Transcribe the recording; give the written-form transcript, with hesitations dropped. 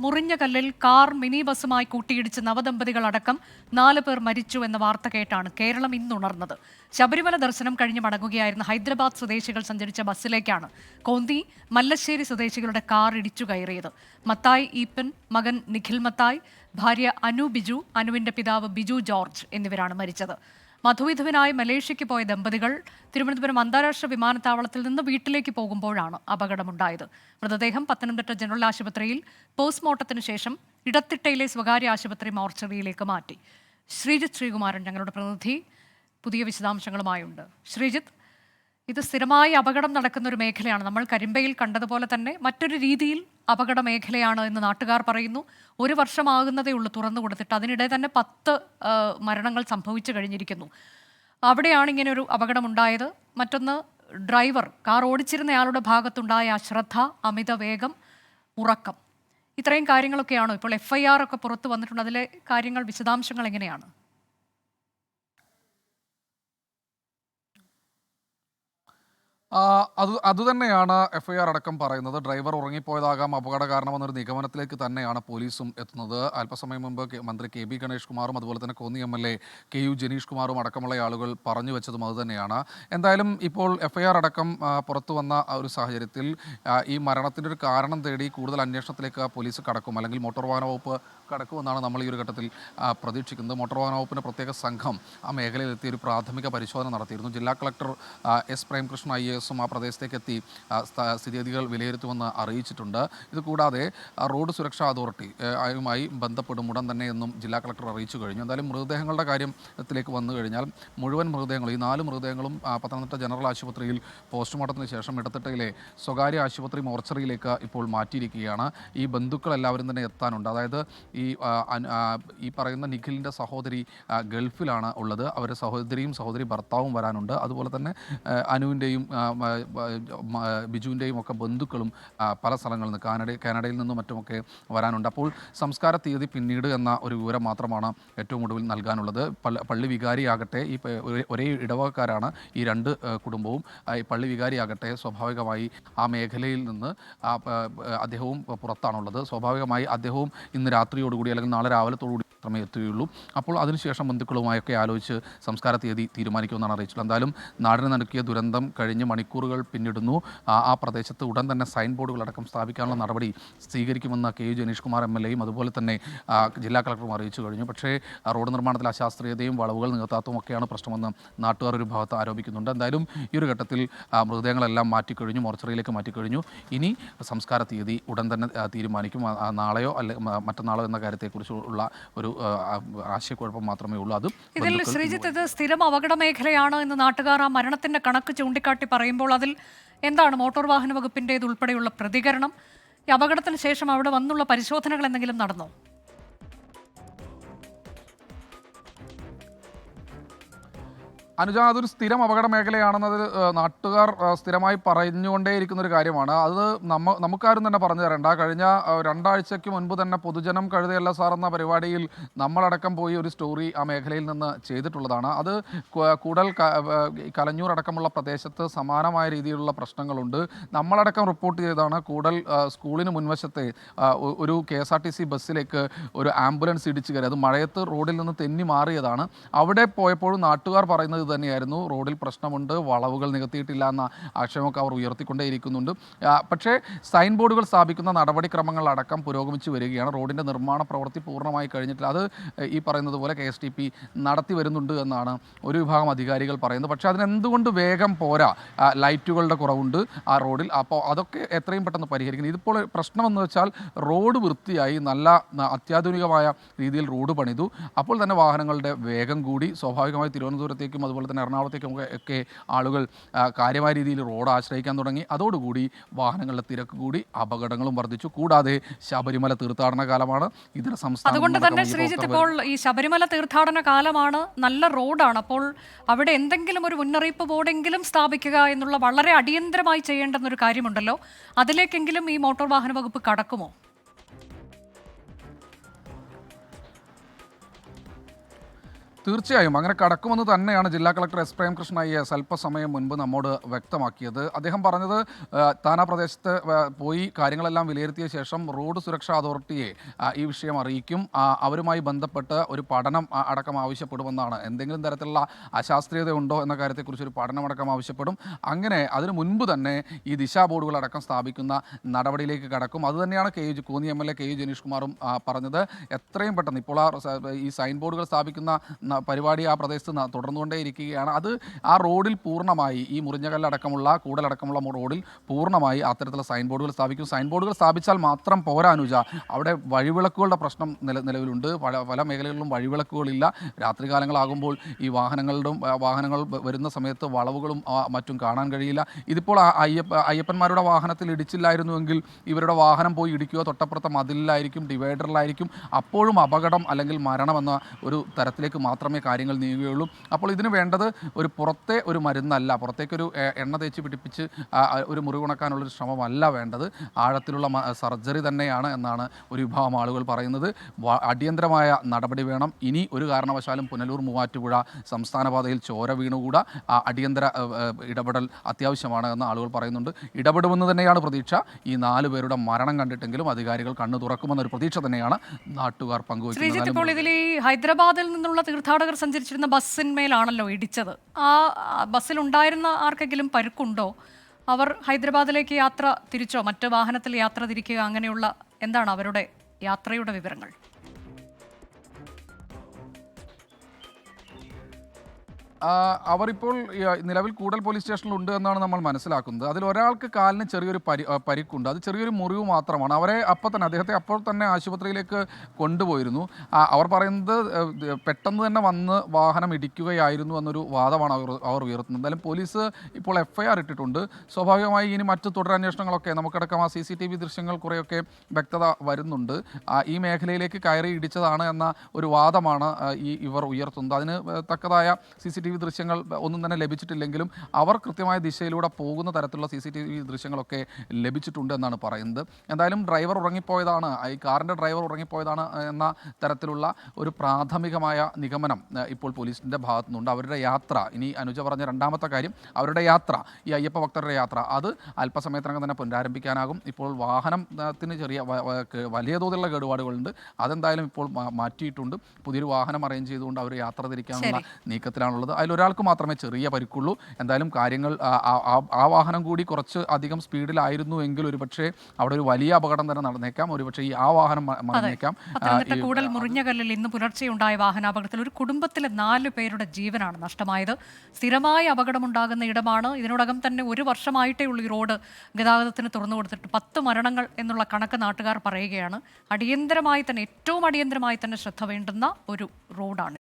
മുറിഞ്ഞ കല്ലിൽ car mini ബസുമായി കൂട്ടിയിടിച്ച് നവദമ്പതികളടക്കം 4 പേർ മരിച്ചു എന്ന വാർത്ത കേട്ടാണ് കേരളം ഇന്നുണർന്നത്. ശബരിമല ദർശനം കഴിഞ്ഞ് മടങ്ങുകയായിരുന്ന ഹൈദരാബാദ് സ്വദേശികൾ സഞ്ചരിച്ച ബസ്സിലേക്കാണ് കോന്നി മല്ലശ്ശേരി സ്വദേശികളുടെ കാർ ഇടിച്ചു കയറിയത്. മത്തായി ഈപ്പൻ, മകൻ നിഖിൽ മത്തായി, ഭാര്യ അനു ബിജു, അനുവിന്റെ പിതാവ് ബിജു ജോർജ് എന്നിവരാണ് മരിച്ചത്. മധുവിധുവിനായി മലേഷ്യയ്ക്ക് പോയ ദമ്പതികൾ തിരുവനന്തപുരം അന്താരാഷ്ട്ര വിമാനത്താവളത്തിൽ നിന്ന് വീട്ടിലേക്ക് പോകുമ്പോഴാണ് അപകടമുണ്ടായത്. മൃതദേഹം പത്തനംതിട്ട ജനറൽ ആശുപത്രിയിൽ പോസ്റ്റ്മോർട്ടത്തിന് ശേഷം ഇടത്തിട്ടയിലെ സ്വകാര്യ ആശുപത്രി മോർച്ചറിയിലേക്ക് മാറ്റി. ശ്രീജിത്ത് ശ്രീകുമാരൻ ഞങ്ങളുടെ പ്രതിനിധി പുതിയ വിശദാംശങ്ങളുമായുണ്ട്. ശ്രീജിത്ത്, ഇത് സ്ഥിരമായി അപകടം നടക്കുന്ന ഒരു മേഖലയാണ്. നമ്മൾ കരിമ്പയിൽ കണ്ടതുപോലെ തന്നെ മറ്റൊരു രീതിയിൽ അപകട മേഖലയാണ് എന്ന് നാട്ടുകാർ പറയുന്നു. 1 വർഷമാകുന്നതേ ഉള്ളൂ തുറന്നു കൊടുത്തിട്ട്, അതിനിടെ തന്നെ 10 മരണങ്ങൾ സംഭവിച്ചു കഴിഞ്ഞിരിക്കുന്നു. അവിടെയാണ് ഇങ്ങനെ ഒരു അപകടമുണ്ടായത്. മറ്റൊന്ന്, ഡ്രൈവർ, കാർ ഓടിച്ചിരുന്നയാളുടെ ഭാഗത്തുണ്ടായ അശ്രദ്ധ, അമിത വേഗം, ഉറക്കം, ഇത്രയും കാര്യങ്ങളൊക്കെയാണോ ഇപ്പോൾ FIR ഒക്കെ പുറത്തു വന്നിട്ടുണ്ട്? അതിലെ കാര്യങ്ങൾ, വിശദാംശങ്ങൾ എങ്ങനെയാണ്? അതുതന്നെയാണ് FIR അടക്കം പറയുന്നത്. ഡ്രൈവർ ഉറങ്ങിപ്പോയതാകാം അപകട കാരണമെന്നൊരു നിഗമനത്തിലേക്ക് തന്നെയാണ് പോലീസും എത്തുന്നത്. അല്പസമയം മുമ്പ് മന്ത്രി KB ഗണേഷ് കുമാറും അതുപോലെ തന്നെ കോന്നി MLA KU ജനീഷ് കുമാറും അടക്കമുള്ള ആളുകൾ പറഞ്ഞു വെച്ചതും അതുതന്നെയാണ്. എന്തായാലും ഇപ്പോൾ FIR അടക്കം പുറത്തു വന്ന ഒരു സാഹചര്യത്തിൽ ഈ മരണത്തിൻ്റെ ഒരു കാരണം തേടി കൂടുതൽ അന്വേഷണത്തിലേക്ക് പോലീസ് കടക്കും, അല്ലെങ്കിൽ മോട്ടോർ വാഹന വകുപ്പ് കടക്കുമെന്നാണ് നമ്മൾ ഈ ഒരു ഘട്ടത്തിൽ പ്രതീക്ഷിക്കുന്നത്. മോട്ടോർ വാഹന വകുപ്പിൻ്റെ പ്രത്യേക സംഘം ആ മേഖലയിലെത്തി ഒരു പ്രാഥമിക പരിശോധന നടത്തിയിരുന്നു. ജില്ലാ കളക്ടർ S പ്രേംകൃഷ്ണ IAS ആ പ്രദേശത്തേക്ക് എത്തി സ്ഥിതിഗതികൾ വിലയിരുത്തുമെന്ന് അറിയിച്ചിട്ടുണ്ട്. ഇതുകൂടാതെ റോഡ് സുരക്ഷാ അതോറിറ്റി യുമായി ബന്ധപ്പെടും ഉടൻ തന്നെ എന്നും ജില്ലാ കളക്ടർ അറിയിച്ചു കഴിഞ്ഞു. എന്തായാലും മൃതദേഹങ്ങളുടെ കാര്യത്തിലേക്ക് വന്നു കഴിഞ്ഞാൽ മുഴുവൻ മൃതദേഹങ്ങളും, ഈ 4 മൃതദേഹങ്ങളും പത്തനംതിട്ട ജനറൽ ആശുപത്രിയിൽ പോസ്റ്റ്മോർട്ടത്തിന് ശേഷം ഇടത്തിട്ടയിലെ സ്വകാര്യ ആശുപത്രി മോർച്ചറിയിലേക്ക് ഇപ്പോൾ മാറ്റിയിരിക്കുകയാണ്. ഈ ബന്ധുക്കൾ എല്ലാവരും തന്നെ എത്താനുണ്ട്. അതായത് ഈ പറയുന്ന നിഖിലിൻ്റെ സഹോദരി ഗൾഫിലാണ് ഉള്ളത്. അവരുടെ സഹോദരി ഭർത്താവും വരാനുണ്ട്. അതുപോലെ തന്നെ അനുവിൻ്റെയും ബിജുവിൻ്റെയും ഒക്കെ ബന്ധുക്കളും പല സ്ഥലങ്ങളിൽ നിന്ന് കാനഡയിൽ നിന്നും മറ്റുമൊക്കെ വരാനുണ്ട്. അപ്പോൾ സംസ്കാര തീയതി പിന്നീട് എന്ന ഒരു വിവരം മാത്രമാണ് ഏറ്റവും ഒടുവിൽ നൽകാനുള്ളത്. പള്ളി വികാരിയാകട്ടെ, ഈ ഒരേ ഇടവകക്കാരാണ് ഈ 2 കുടുംബവും. ഈ പള്ളി വികാരിയാകട്ടെ സ്വാഭാവികമായി ആ മേഖലയിൽ നിന്ന് അദ്ദേഹവും പുറത്താണുള്ളത്. സ്വാഭാവികമായി അദ്ദേഹവും ഇന്ന് രാത്രിയോടുകൂടി അല്ലെങ്കിൽ നാളെ രാവിലത്തോടുകൂടി മാത്രമേ എത്തുകയുള്ളൂ. അപ്പോൾ അതിനുശേഷം ബന്ധുക്കളുമായൊക്കെ ആലോചിച്ച് സംസ്കാര തീയതി തീരുമാനിക്കുമെന്നാണ് അറിയിച്ചത്. എന്തായാലും നാടിന് നടുക്കിയ ദുരന്തം കഴിഞ്ഞ് മണിക്കൂറുകൾ പിന്നിടുന്നു. ആ പ്രദേശത്ത് ഉടൻ തന്നെ സൈൻ ബോർഡുകളടക്കം സ്ഥാപിക്കാനുള്ള നടപടി സ്വീകരിക്കുമെന്ന് KU ജനീഷ് കുമാർ MLAയും അതുപോലെ തന്നെ ജില്ലാ കളക്ടറും അറിയിച്ചു കഴിഞ്ഞു. പക്ഷേ റോഡ് നിർമ്മാണത്തിൽ അശാസ്ത്രീയതയും വളവുകൾ നികത്താത്തതും ഒക്കെയാണ് പ്രശ്നമെന്ന് നാട്ടുകാർ ഒരു ഭാഗത്ത് ആരോപിക്കുന്നുണ്ട്. എന്തായാലും ഈ ഒരു ഘട്ടത്തിൽ മൃതദേഹങ്ങളെല്ലാം മാറ്റിക്കഴിഞ്ഞു, മോർച്ചറിയിലേക്ക് മാറ്റിക്കഴിഞ്ഞു. ഇനി സംസ്കാര തീയതി ഉടൻ തന്നെ തീരുമാനിക്കും. നാളെയോ അല്ലെങ്കിൽ മറ്റന്നാളോ എന്ന കാര്യത്തെക്കുറിച്ചുള്ള ഒരു ആശയക്കുഴപ്പം മാത്രമേ ഉള്ളൂ. അത് ഇതിൽ ശ്രീജിത്ത്, ഇത് സ്ഥിരം അപകട മേഖലയാണ് എന്ന് നാട്ടുകാർ ആ മരണത്തിന്റെ കണക്ക് ചൂണ്ടിക്കാട്ടി പറയുമ്പോൾ അതിൽ എന്താണ് മോട്ടോർ വാഹന വകുപ്പിൻ്റേതുൾപ്പെടെയുള്ള പ്രതികരണം? ഈ അപകടത്തിന് ശേഷം അവിടെ വന്നുള്ള പരിശോധനകൾ എന്തെങ്കിലും നടന്നോ? അനുജ, അതൊരു സ്ഥിരം അപകട മേഖലയാണെന്നത് നാട്ടുകാർ സ്ഥിരമായി പറഞ്ഞുകൊണ്ടേയിരിക്കുന്ന ഒരു കാര്യമാണ്. അത് നമുക്കാരും തന്നെ പറഞ്ഞു തരേണ്ട. കഴിഞ്ഞ 2 ആഴ്ചയ്ക്ക് മുൻപ് തന്നെ പൊതുജനം കഴുതയല്ല സാർ എന്ന പരിപാടിയിൽ നമ്മളടക്കം പോയി ഒരു സ്റ്റോറി ആ മേഖലയിൽ നിന്ന് ചെയ്തിട്ടുള്ളതാണ്. അത് കൂടൽ കലഞ്ഞൂർ അടക്കമുള്ള പ്രദേശത്ത് സമാനമായ രീതിയിലുള്ള പ്രശ്നങ്ങളുണ്ട്. നമ്മളടക്കം റിപ്പോർട്ട് ചെയ്തതാണ്. കൂടൽ സ്കൂളിന് മുൻവശത്തെ ഒരു KSRTC ബസ്സിലേക്ക് ഒരു ആംബുലൻസ് ഇടിച്ചു കയറി. അത് മഴയത്ത് റോഡിൽ നിന്ന് തെന്നി മാറിയതാണ്. അവിടെ പോയപ്പോഴും നാട്ടുകാർ പറയുന്നത് തന്നെയായിരുന്നു, റോഡിൽ പ്രശ്നമുണ്ട്, വളവുകൾ നികത്തിയിട്ടില്ല എന്ന ആക്ഷേപമൊക്കെ അവർ ഉയർത്തിക്കൊണ്ടേയിരിക്കുന്നുണ്ട്. പക്ഷേ സൈൻ ബോർഡുകൾ സ്ഥാപിക്കുന്ന നടപടിക്രമങ്ങളടക്കം പുരോഗമിച്ചു വരികയാണ്. റോഡിൻ്റെ നിർമ്മാണ പ്രവൃത്തി പൂർണ്ണമായി കഴിഞ്ഞിട്ടില്ല. അത് ഈ പറയുന്നത് പോലെ KSTP നടത്തി വരുന്നുണ്ട് എന്നാണ് ഒരു വിഭാഗം അധികാരികൾ പറയുന്നത്. പക്ഷേ അതിനെന്തുകൊണ്ട് വേഗം പോരാ? ലൈറ്റുകളുടെ കുറവുണ്ട് ആ റോഡിൽ. അപ്പോൾ അതൊക്കെ എത്രയും പെട്ടെന്ന് പരിഹരിക്കണം. ഇതിപ്പോൾ പ്രശ്നമെന്ന് വെച്ചാൽ റോഡ് വൃത്തിയായി നല്ല അത്യാധുനികമായ രീതിയിൽ റോഡ് പണിതു. അപ്പോൾ തന്നെ വാഹനങ്ങളുടെ വേഗം കൂടി. സ്വാഭാവികമായി തിരുവനന്തപുരത്തേക്കും അതുപോലെ തന്നെ എറണാകുളത്തേക്കും ഒക്കെ ആളുകൾ കാര്യമായ രീതിയിൽ റോഡ് ആശ്രയിക്കാൻ തുടങ്ങി. അതോടുകൂടി വാഹനങ്ങളുടെ തിരക്ക് കൂടി, അപകടങ്ങളും വർദ്ധിച്ചു. കൂടാതെ ശബരിമല തീർത്ഥാടന കാലമാണ്. ഇതര സംസ്ഥാന അതുകൊണ്ട് തന്നെ ശ്രീജിത്ത്, ഇപ്പോൾ ഈ ശബരിമല തീർത്ഥാടന കാലമാണ്, നല്ല റോഡാണ്. അപ്പോൾ അവിടെ എന്തെങ്കിലും ഒരു മുന്നറിയിപ്പ് ബോർഡെങ്കിലും സ്ഥാപിക്കുക എന്നുള്ള വളരെ അടിയന്തരമായി ചെയ്യേണ്ടെന്നൊരു കാര്യമുണ്ടല്ലോ. അതിലേക്കെങ്കിലും ഈ മോട്ടോർ വാഹന വകുപ്പ് കടക്കുമോ? തീർച്ചയായും അങ്ങനെ കടക്കുമെന്ന് തന്നെയാണ് ജില്ലാ കളക്ടർ എസ് പ്രേംകൃഷ്ണ IAS അല്പസമയം മുൻപ് നമ്മോട് വ്യക്തമാക്കിയത്. അദ്ദേഹം പറഞ്ഞത് താൻ ആ പ്രദേശത്ത് പോയി കാര്യങ്ങളെല്ലാം വിലയിരുത്തിയ ശേഷം റോഡ് സുരക്ഷാ അതോറിറ്റിയെ ഈ വിഷയം അറിയിക്കും, അവരുമായി ബന്ധപ്പെട്ട് ഒരു പഠനം അടക്കം ആവശ്യപ്പെടുമെന്നാണ്. എന്തെങ്കിലും തരത്തിലുള്ള അശാസ്ത്രീയത ഉണ്ടോ എന്ന കാര്യത്തെക്കുറിച്ച് ഒരു പഠനമടക്കം ആവശ്യപ്പെടും. അങ്ങനെ അതിനു മുൻപ് തന്നെ ഈ ദിശാ ബോർഡുകളടക്കം സ്ഥാപിക്കുന്ന നടപടിയിലേക്ക് കടക്കും. അതുതന്നെയാണ് കോന്നി MLA KU ജനീഷ് കുമാറും പറഞ്ഞത്. എത്രയും പെട്ടെന്ന് ഇപ്പോൾ ഈ സൈൻ ബോർഡുകൾ സ്ഥാപിക്കുന്ന പരിപാടി ആ പ്രദേശത്ത് തുടർന്നുകൊണ്ടേയിരിക്കുകയാണ്. അത് ആ റോഡിൽ പൂർണ്ണമായി ഈ മുറിഞ്ഞകല്ലടക്കമുള്ള കൂടലടക്കമുള്ള റോഡിൽ പൂർണ്ണമായി അത്തരത്തിലുള്ള സൈൻ ബോർഡുകൾ സ്ഥാപിക്കും. സൈൻ ബോർഡുകൾ സ്ഥാപിച്ചാൽ മാത്രം പോരാ അനുജ, അവിടെ വഴിവിളക്കുകളുടെ പ്രശ്നം നിലവിലുണ്ട്. പല മേഖലകളിലും വഴിവിളക്കുകളില്ല. രാത്രികാലങ്ങളാകുമ്പോൾ ഈ വാഹനങ്ങൾ വരുന്ന സമയത്ത് വളവുകളും മറ്റും കാണാൻ കഴിയില്ല. ഇതിപ്പോൾ അയ്യപ്പന്മാരുടെ വാഹനത്തിൽ ഇടിച്ചില്ലായിരുന്നുവെങ്കിൽ ഇവരുടെ വാഹനം പോയി ഇടിക്കുക തൊട്ടപ്പുറത്തെ മതിലിലായിരിക്കും, ഡിവൈഡറിലായിരിക്കും. അപ്പോഴും അപകടം അല്ലെങ്കിൽ മരണമെന്ന ഒരു തരത്തിലേക്ക് മാത്രമേ കാര്യങ്ങൾ നീങ്ങുകയുള്ളൂ. അപ്പോൾ ഇതിന് വേണ്ടത് പുറത്തെ ഒരു മരുന്നല്ല, പുറത്തേക്കൊരു എണ്ണ തേച്ച് പിടിപ്പിച്ച് ഒരു മുറിവുണക്കാനുള്ളൊരു ശ്രമമല്ല വേണ്ടത്, ആഴത്തിലുള്ള സർജറി തന്നെയാണ് എന്നാണ് ഒരു വിഭാഗം ആളുകൾ പറയുന്നത്. അടിയന്തരമായ നടപടി വേണം. ഇനി ഒരു കാരണവശാലും പുനലൂർ മൂവാറ്റുപുഴ സംസ്ഥാന പാതയിൽ ചോര വീണുകൂടാ. അടിയന്തര ഇടപെടൽ അത്യാവശ്യമാണ് എന്ന് ആളുകൾ പറയുന്നുണ്ട്. ഇടപെടുമെന്ന് തന്നെയാണ് പ്രതീക്ഷ. ഈ 4 പേരുടെ മരണം കണ്ടിട്ടെങ്കിലും അധികാരികൾ കണ്ണു തുറക്കുമെന്നൊരു പ്രതീക്ഷ തന്നെയാണ് നാട്ടുകാർ പങ്കുവയ്ക്കുന്നത്. ഇപ്പോൾ ഇതിൽ ഈ ഹൈദരാബാദിൽ നിന്നുള്ള തീർത്ഥാടകർ സഞ്ചരിച്ചിരുന്ന ബസ്സിന്മേലാണല്ലോ ഇടിച്ചത്. ആ ബസ്സിലുണ്ടായിരുന്ന ആർക്കെങ്കിലും പരുക്കുണ്ടോ? അവർ ഹൈദരാബാദിലേക്ക് യാത്ര തിരിച്ചോ, മറ്റ് വാഹനത്തിൽ യാത്ര തിരിക്കുക, അങ്ങനെയുള്ള എന്താണ് അവരുടെ യാത്രയുടെ വിവരങ്ങൾ? അവരിപ്പോൾ നിലവിൽ കൂടൽ പോലീസ് സ്റ്റേഷനിൽ ഉണ്ട് എന്നാണ് നമ്മൾ മനസ്സിലാക്കുന്നത്. അതിൽ ഒരാൾക്ക് കാലിന് ചെറിയൊരു പരിക്കുണ്ട്. അത് ചെറിയൊരു മുറിവ് മാത്രമാണ്. അദ്ദേഹത്തെ അപ്പോൾ തന്നെ ആശുപത്രിയിലേക്ക് കൊണ്ടുപോയിരുന്നു. അവർ പറയുന്നത് പെട്ടെന്ന് തന്നെ വന്ന് വാഹനം ഇടിക്കുകയായിരുന്നു എന്നൊരു വാദമാണ് അവർ ഉയർത്തുന്നത്. എന്തായാലും പോലീസ് ഇപ്പോൾ FIR ഇട്ടിട്ടുണ്ട്. സ്വാഭാവികമായി ഇനി മറ്റ് തുടരന്വേഷണങ്ങളൊക്കെ നമുക്കടക്കം ആ CCTV ദൃശ്യങ്ങൾ കുറേയൊക്കെ വ്യക്തത വരുന്നുണ്ട്. ഈ മേഖലയിലേക്ക് കയറി ഇടിച്ചതാണ് എന്ന ഒരു വാദമാണ് ഇവർ ഉയർത്തുന്നത്. അതിന് തക്കതായ CCTV ദൃശ്യങ്ങൾ ഒന്നും തന്നെ ലഭിച്ചിട്ടില്ലെങ്കിലും അവർ കൃത്യമായ ദിശയിലൂടെ പോകുന്ന തരത്തിലുള്ള CCTV ദൃശ്യങ്ങളൊക്കെ ലഭിച്ചിട്ടുണ്ട് എന്നാണ് പറയുന്നത്. എന്തായാലും ഡ്രൈവർ ഉറങ്ങിപ്പോയതാണ്, ഈ കാറിൻ്റെ ഡ്രൈവർ ഉറങ്ങിപ്പോയതാണ് എന്ന തരത്തിലുള്ള ഒരു പ്രാഥമികമായ നിഗമനം ഇപ്പോൾ പോലീസിൻ്റെ ഭാഗത്തു നിന്നുണ്ട്. അവരുടെ യാത്ര, ഇനി അനുജ പറഞ്ഞ രണ്ടാമത്തെ കാര്യം, അവരുടെ യാത്ര, ഈ അയ്യപ്പ ഭക്തരുടെ യാത്ര, അത് അല്പസമയത്തിനകം തന്നെ പുനരാരംഭിക്കാനാകും. ഇപ്പോൾ വാഹനത്തിന് വലിയ തോതിലുള്ള കേടുപാടുകളുണ്ട്. അതെന്തായാലും ഇപ്പോൾ മാറ്റിയിട്ടുണ്ട്. പുതിയൊരു വാഹനം അറേഞ്ച് ചെയ്തുകൊണ്ട് അവർ യാത്ര തിരിക്കാനുള്ള നീക്കത്തിലാണുള്ളത്. അതിലൊരാൾക്ക് മാത്രമേ ചെറിയ പരിക്കുള്ളൂ. എന്തായാലും കാര്യങ്ങൾ ആ വാഹനം കൂടി കുറച്ച് അധികം സ്പീഡിലായിരുന്നു എങ്കിൽ ഒരുപക്ഷെ അവിടെ ഒരു വലിയ അപകടം തന്നെ നടന്നേക്കാം. ഒരുപക്ഷെ ഈ വാഹനം മറിഞ്ഞേക്കാം. കൂടൽ മുറിഞ്ഞകല്ലിൽ ഇന്ന് പുലർച്ചെയുണ്ടായ വാഹനാപകടത്തിൽ ഒരു കുടുംബത്തിലെ 4 പേരുടെ ജീവനാണ് നഷ്ടമായത്. സ്ഥിരമായി അപകടമുണ്ടാകുന്ന ഇടമാണ്. ഇതിനോടകം തന്നെ 1 വർഷമായിട്ടേ ഉള്ളൂ ഈ റോഡ് ഗതാഗതത്തിന് തുറന്നു കൊടുത്തിട്ട്. 10 മരണങ്ങൾ എന്നുള്ള കണക്ക് നാട്ടുകാർ പറയുകയാണ്. ഏറ്റവും അടിയന്തരമായി തന്നെ ശ്രദ്ധ വേണ്ടുന്ന ഒരു റോഡാണ്.